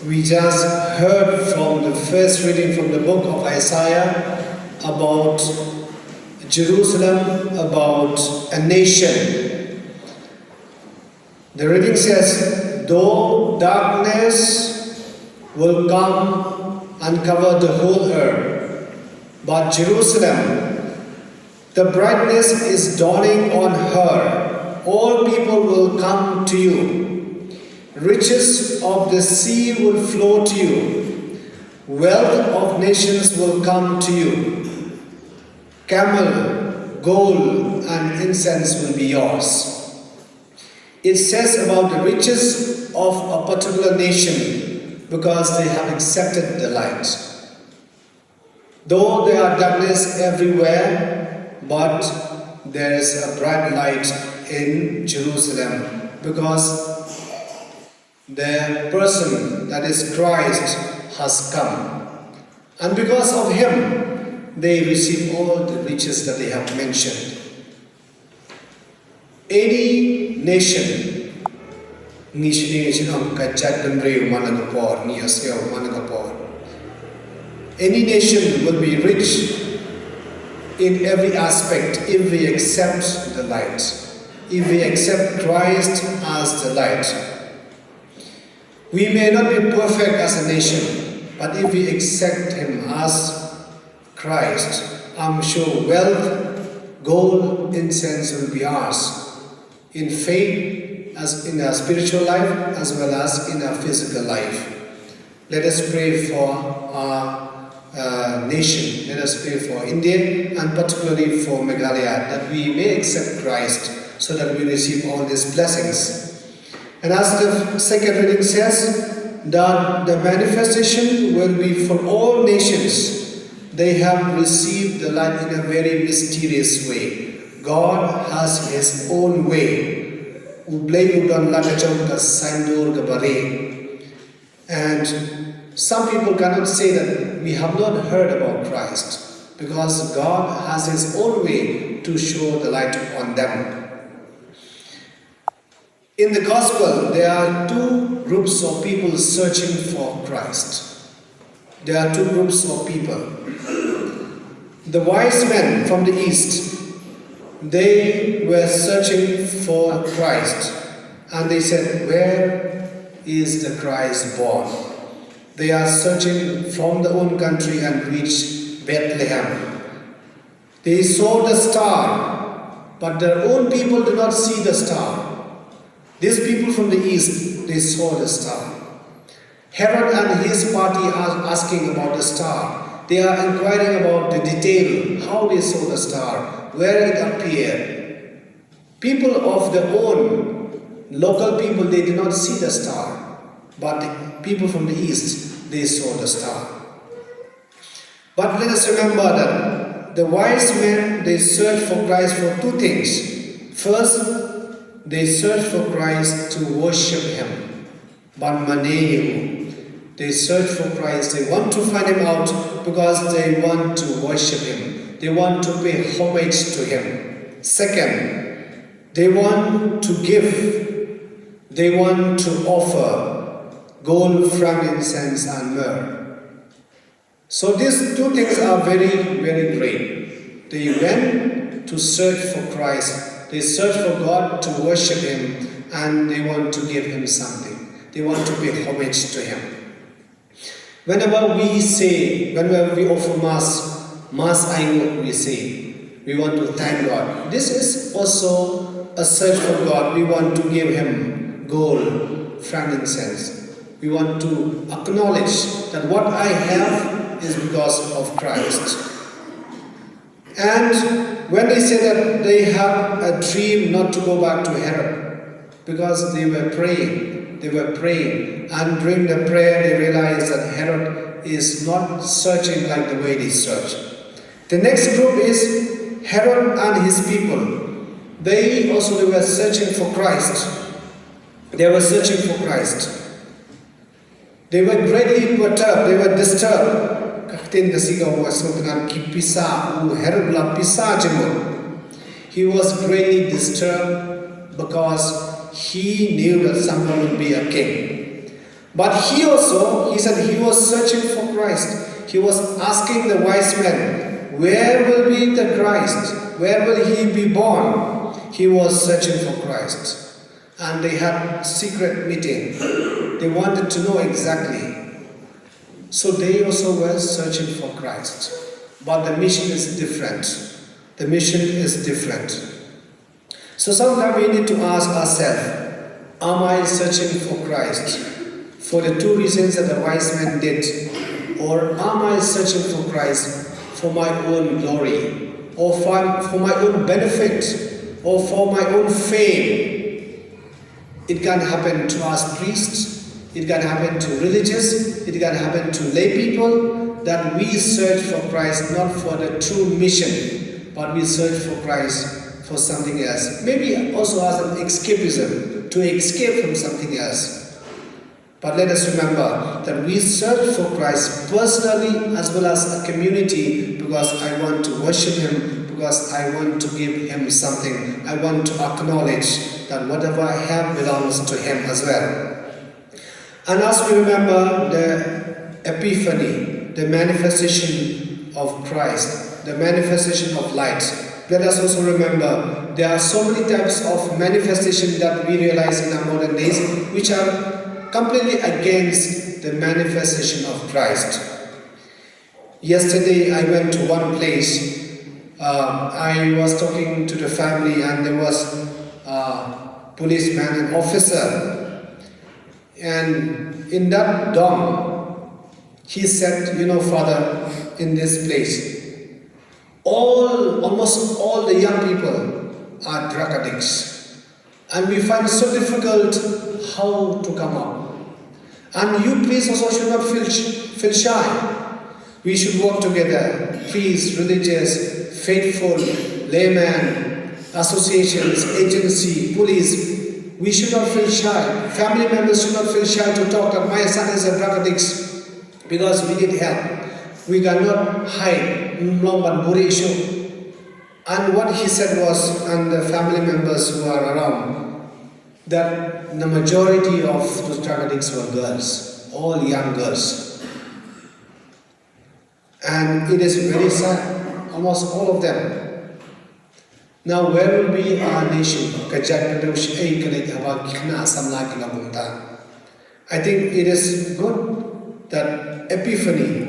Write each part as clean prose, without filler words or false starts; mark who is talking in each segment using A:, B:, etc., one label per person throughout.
A: We just heard from the first reading from the book of Isaiah about Jerusalem, about a nation. The reading says, though darkness will come and cover the whole earth, but Jerusalem, the brightness is dawning on her. All people will come to you. Riches of the sea will flow to you. Wealth of nations will come to you. Camel, gold, and incense will be yours. It says about the riches of a particular nation because they have accepted the light. Though there are darkness everywhere, but there is a bright light in Jerusalem because the person, that is Christ, has come. And because of him, they receive all the riches that they have mentioned. Any nation, any nation will be rich in every aspect if we accept the light, if we accept Christ as the light. We may not be perfect as a nation, but if we accept him as Christ, I'm sure wealth, gold, incense will be ours in faith, as in our spiritual life, as well as in our physical life. Let us pray for our nation. Let us pray for India and particularly for Meghalaya, that we may accept Christ so that we receive all these blessings. And as the second reading says, that the manifestation will be for all nations. They have received the light in a very mysterious way. God has his own way. And some people cannot say that we have not heard about Christ, because God has his own way to show the light on them. In the Gospel, there are two groups of people searching for Christ. There are two groups of people. The wise men from the east, they were searching for Christ. And they said, where is the Christ born? They are searching from their own country and reached Bethlehem. They saw the star, but their own people did not see the star. These people from the east, they saw the star. Herod and his party are asking about the star. They are inquiring about the detail, how they saw the star, where it appeared. People of their own, local people, they did not see the star. But the people from the east, they saw the star. But let us remember that the wise men, they searched for Christ for two things. First, they search for Christ to worship him. They search for Christ. They want to find him out because they want to worship him. They want to pay homage to him. Second, they want to give. They want to offer gold, frankincense, and myrrh. So these two things are very, very great. They went to search for Christ. They search for God to worship him, and they want to give him something. They want to pay homage to him. Whenever we offer Mass we say, we want to thank God. This is also a search for God. We want to give him gold, frankincense. We want to acknowledge that what I have is because of Christ. And when they say that they have a dream not to go back to Herod, because they were praying, and during the prayer they realized that Herod is not searching like the way they search. The next group is Herod and his people. They were searching for Christ. They were searching for Christ. They were greatly perturbed, they were disturbed. He was greatly disturbed because he knew that someone would be a king. But he said he was searching for Christ. He was asking the wise men, where will be the Christ? Where will he be born? He was searching for Christ. And they had secret meeting. They wanted to know exactly. So they also were searching for Christ. But the mission is different. The mission is different. So sometimes we need to ask ourselves, am I searching for Christ for the two reasons that the wise men did? Or am I searching for Christ for my own glory? Or for my own benefit? Or for my own fame? It can happen to us priests. It can happen to religious. It can happen to lay people, that we search for Christ not for the true mission, but we search for Christ for something else. Maybe also as an escapism, to escape from something else. But let us remember that we search for Christ personally as well as a community, because I want to worship Him, because I want to give Him something. I want to acknowledge that whatever I have belongs to Him as well. And as we remember the Epiphany, the manifestation of Christ, the manifestation of light, let us also remember there are so many types of manifestation that we realize in our modern days which are completely against the manifestation of Christ. Yesterday I went to one place. I was talking to the family, and there was a policeman, an officer, and in that dorm he said, Father, in this place almost all the young people are drug addicts, and we find it so difficult how to come up. And you priests also should not feel shy. We should work together, priests, religious, faithful, laymen, associations, agency, police. We should not feel shy. Family members should not feel shy to talk that my son is a drug addict, because we need help. We cannot hide. And what he said was, and the family members who are around, that the majority of those drug addicts were girls, all young girls. And it is very sad, almost all of them. Now where will be our nation? I think it is good that Epiphany,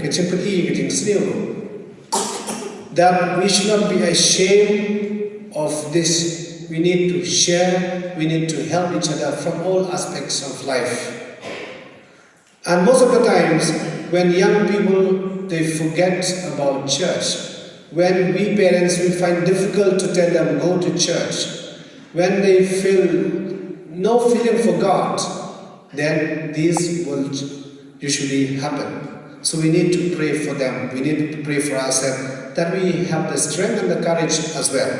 A: that we should not be ashamed of this. We need to share, we need to help each other from all aspects of life. And most of the times, when young people, they forget about church. When we parents, we find difficult to tell them, go to church. When they feel no feeling for God, then this will usually happen. So we need to pray for them. We need to pray for ourselves, that we have the strength and the courage as well.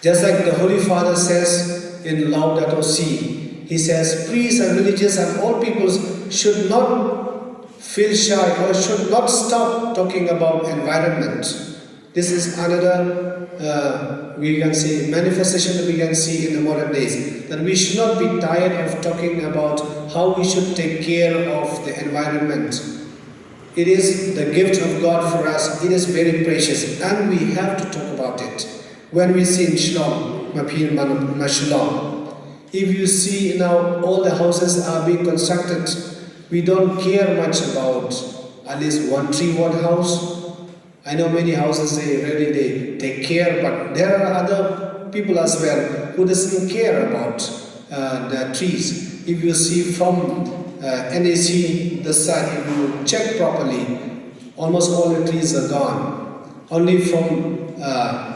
A: Just like the Holy Father says in Laudato Si, he says, priests and religious and all peoples should not feel shy or should not stop talking about environment. This is another, we can say, manifestation that we can see in the modern days. That we should not be tired of talking about how we should take care of the environment. It is the gift of God for us. It is very precious, and we have to talk about it. When we see in Shillong, if you see now all the houses are being constructed, we don't care much about at least 1 tree, 1 house. I know many houses they take care, but there are other people as well who doesn't care about the trees. If you see from NAC, the side, if you check properly, almost all the trees are gone. Only from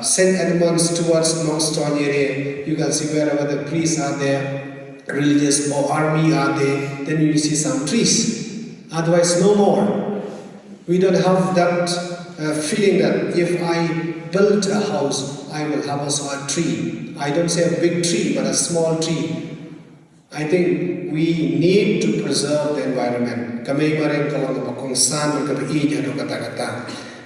A: St. Edmunds towards North Stone area, you can see wherever the priests are there, religious or army are there, then you see some trees. Otherwise, no more. We don't have that feeling that if I build a house, I will have also a tree. I don't say a big tree, but a small tree. I think we need to preserve the environment.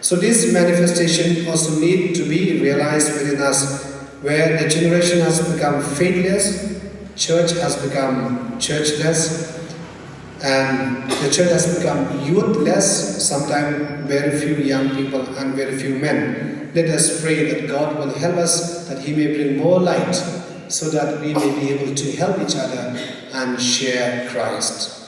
A: So this manifestation also needs to be realized within us, where the generation has become faithless, church has become churchless, And the church has become youthless, sometimes very few young people and very few men. Let us pray that God will help us, that He may bring more light, so that we may be able to help each other and share Christ.